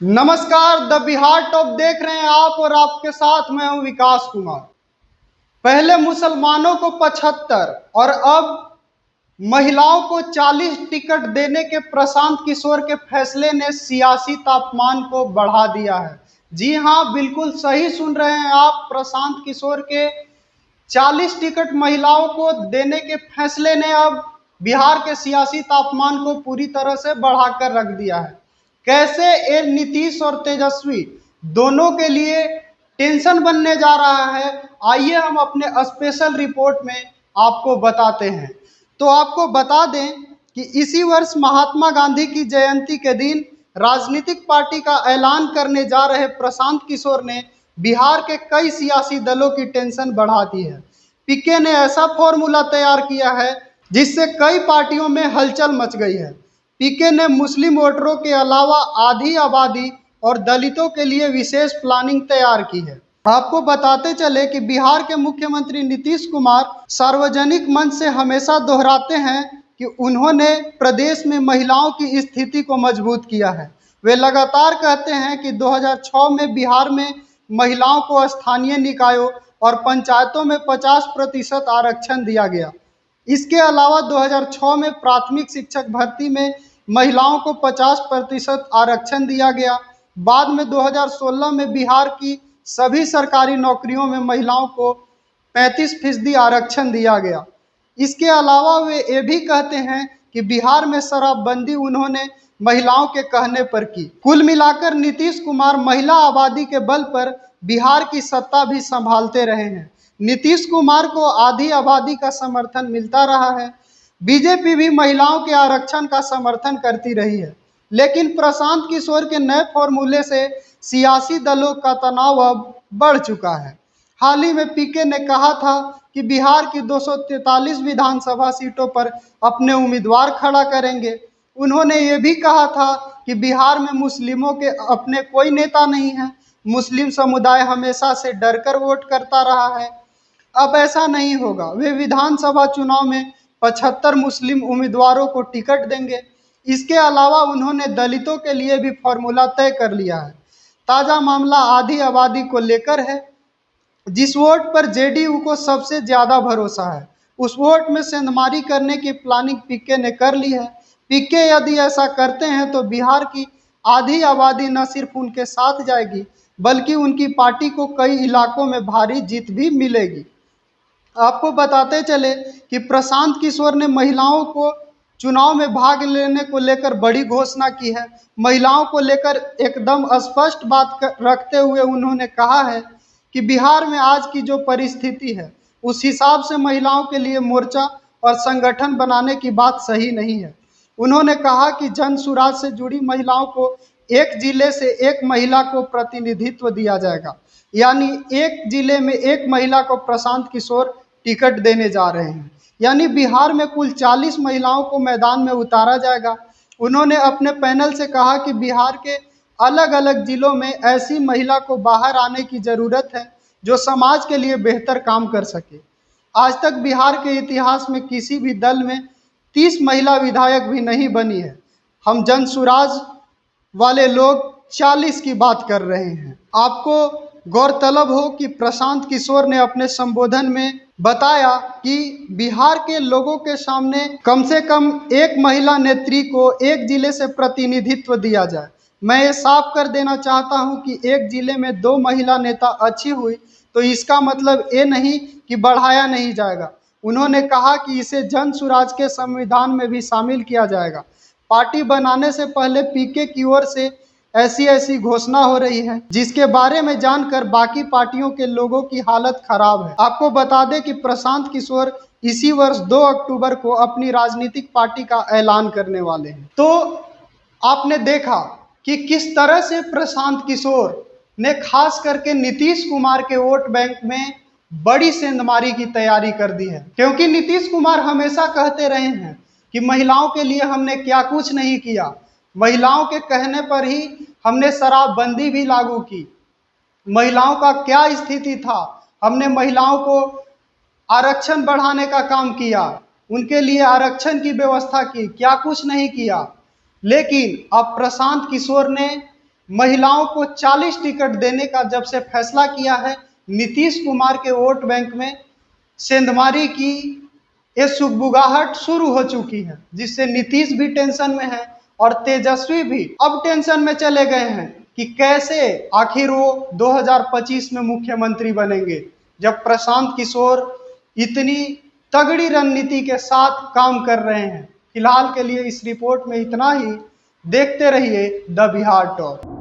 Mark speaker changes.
Speaker 1: नमस्कार, the Bihar top देख रहे हैं आप और आपके साथ मैं हूं विकास कुमार। पहले मुसलमानों को 75 और अब महिलाओं को 40 टिकट देने के प्रशांत किशोर के फैसले ने सियासी तापमान को बढ़ा दिया है। जी हां, बिल्कुल सही सुन रहे हैं आप। प्रशांत किशोर के 40 टिकट महिलाओं को देने के फैसले ने अब बिहार के सियासी तापमान को पूरी तरह से बढ़ाकर रख दिया है। कैसे ये नीतीश और तेजस्वी दोनों के लिए टेंशन बनने जा रहा है, आइए हम अपने स्पेशल रिपोर्ट में आपको बताते हैं। तो आपको बता दें कि इसी वर्ष महात्मा गांधी की जयंती के दिन राजनीतिक पार्टी का ऐलान करने जा रहे प्रशांत किशोर ने बिहार के कई सियासी दलों की टेंशन बढ़ा दी है। पीके ने ऐसा फॉर्मूला तैयार किया है जिससे कई पार्टियों में हलचल मच गई है। पीके ने मुस्लिम वोटरों के अलावा आधी आबादी और दलितों के लिए विशेष प्लानिंग तैयार की है। आपको बताते चले कि बिहार के मुख्यमंत्री नीतीश कुमार सार्वजनिक मंच से हमेशा दोहराते हैं कि उन्होंने प्रदेश में महिलाओं की स्थिति को मजबूत किया है। वे लगातार कहते हैं कि 2006 में बिहार में महिलाओं को स्थानीय निकायों और पंचायतों में 50% आरक्षण दिया गया। इसके अलावा 2006 में प्राथमिक शिक्षक भर्ती में महिलाओं को 50% आरक्षण दिया गया। बाद में 2016 में बिहार की सभी सरकारी नौकरियों में महिलाओं को 35% आरक्षण दिया गया। इसके अलावा वे ये भी कहते हैं कि बिहार में शराबबंदी उन्होंने महिलाओं के कहने पर की। कुल मिलाकर नीतीश कुमार महिला आबादी के बल पर बिहार की सत्ता भी संभालते रहे हैं। नीतीश कुमार को आधी आबादी का समर्थन मिलता रहा है। बीजेपी भी महिलाओं के आरक्षण का समर्थन करती रही है, लेकिन प्रशांत किशोर के नए फॉर्मूले से सियासी दलों का तनाव अब बढ़ चुका है। हाल ही में पीके ने कहा था कि बिहार की 243 विधानसभा सीटों पर अपने उम्मीदवार खड़ा करेंगे। उन्होंने ये भी कहा था कि बिहार में मुस्लिमों के अपने कोई नेता नहीं है। मुस्लिम समुदाय हमेशा से डरकर वोट करता रहा है। अब ऐसा नहीं होगा। वे विधानसभा चुनाव में 75 मुस्लिम उम्मीदवारों को टिकट देंगे। इसके अलावा उन्होंने दलितों के लिए भी फॉर्मूला तय कर लिया है। ताज़ा मामला आधी आबादी को लेकर है। जिस वोट पर जेडीयू को सबसे ज़्यादा भरोसा है, उस वोट में सेंधमारी करने की प्लानिंग पीके ने कर ली है। पीके यदि ऐसा करते हैं तो बिहार की आधी आबादी न सिर्फ उनके साथ जाएगी, बल्कि उनकी पार्टी को कई इलाकों में भारी जीत भी मिलेगी। आपको बताते चले कि प्रशांत किशोर ने महिलाओं को चुनाव में भाग लेने को लेकर बड़ी घोषणा की है। महिलाओं को लेकर एकदम स्पष्ट बात रखते हुए उन्होंने कहा है कि बिहार में आज की जो परिस्थिति है, उस हिसाब से महिलाओं के लिए मोर्चा और संगठन बनाने की बात सही नहीं है। उन्होंने कहा कि जन सुराज से जुड़ी महिलाओं को एक जिले से एक महिला को प्रतिनिधित्व दिया जाएगा, यानी एक जिले में एक महिला को प्रशांत किशोर टिकट देने जा रहे हैं। यानी बिहार में कुल 40 महिलाओं को मैदान में उतारा जाएगा। उन्होंने अपने पैनल से कहा कि बिहार के अलग अलग जिलों में ऐसी महिला को बाहर आने की ज़रूरत है जो समाज के लिए बेहतर काम कर सके। आज तक बिहार के इतिहास में किसी भी दल में 30 महिला विधायक भी नहीं बनी है। हम जन सुराज वाले लोग 40 की बात कर रहे हैं। आपको गौरतलब हो कि प्रशांत किशोर ने अपने संबोधन में बताया कि बिहार के लोगों के सामने कम से कम एक महिला नेत्री को एक जिले से प्रतिनिधित्व दिया जाए। मैं ये साफ कर देना चाहता हूं कि एक जिले में 2 महिला नेता अच्छी हुई तो इसका मतलब ये नहीं कि बढ़ाया नहीं जाएगा। उन्होंने कहा कि इसे जन सुराज के संविधान में भी शामिल किया जाएगा। पार्टी बनाने से पहले पीके की ओर से ऐसी घोषणा हो रही है, जिसके बारे में जानकर बाकी पार्टियों के लोगों की हालत खराब है। आपको बता दें कि प्रशांत किशोर इसी वर्ष 2 अक्टूबर को अपनी राजनीतिक पार्टी का ऐलान करने वाले हैं। तो आपने देखा कि किस तरह से प्रशांत किशोर ने खास करके नीतीश कुमार के वोट बैंक में बड़ी सेंधमारी की तैयारी कर दी है, क्योंकि नीतीश कुमार हमेशा कहते रहे हैं कि महिलाओं के लिए हमने क्या कुछ नहीं किया। महिलाओं के कहने पर ही हमने शराबबंदी भी लागू की। महिलाओं का क्या स्थिति था, हमने महिलाओं को आरक्षण बढ़ाने का काम किया, उनके लिए आरक्षण की व्यवस्था की, क्या कुछ नहीं किया। लेकिन अब प्रशांत किशोर ने महिलाओं को 40 टिकट देने का जब से फैसला किया है, नीतीश कुमार के वोट बैंक में सेंधमारी की ये सुगबुगाहट शुरू हो चुकी है, जिससे नीतीश भी टेंशन में है और तेजस्वी भी अब टेंशन में चले गए हैं कि कैसे आखिर वो 2025 में मुख्यमंत्री बनेंगे, जब प्रशांत किशोर इतनी तगड़ी रणनीति के साथ काम कर रहे हैं। फिलहाल के लिए इस रिपोर्ट में इतना ही। देखते रहिए द बिहार टॉक।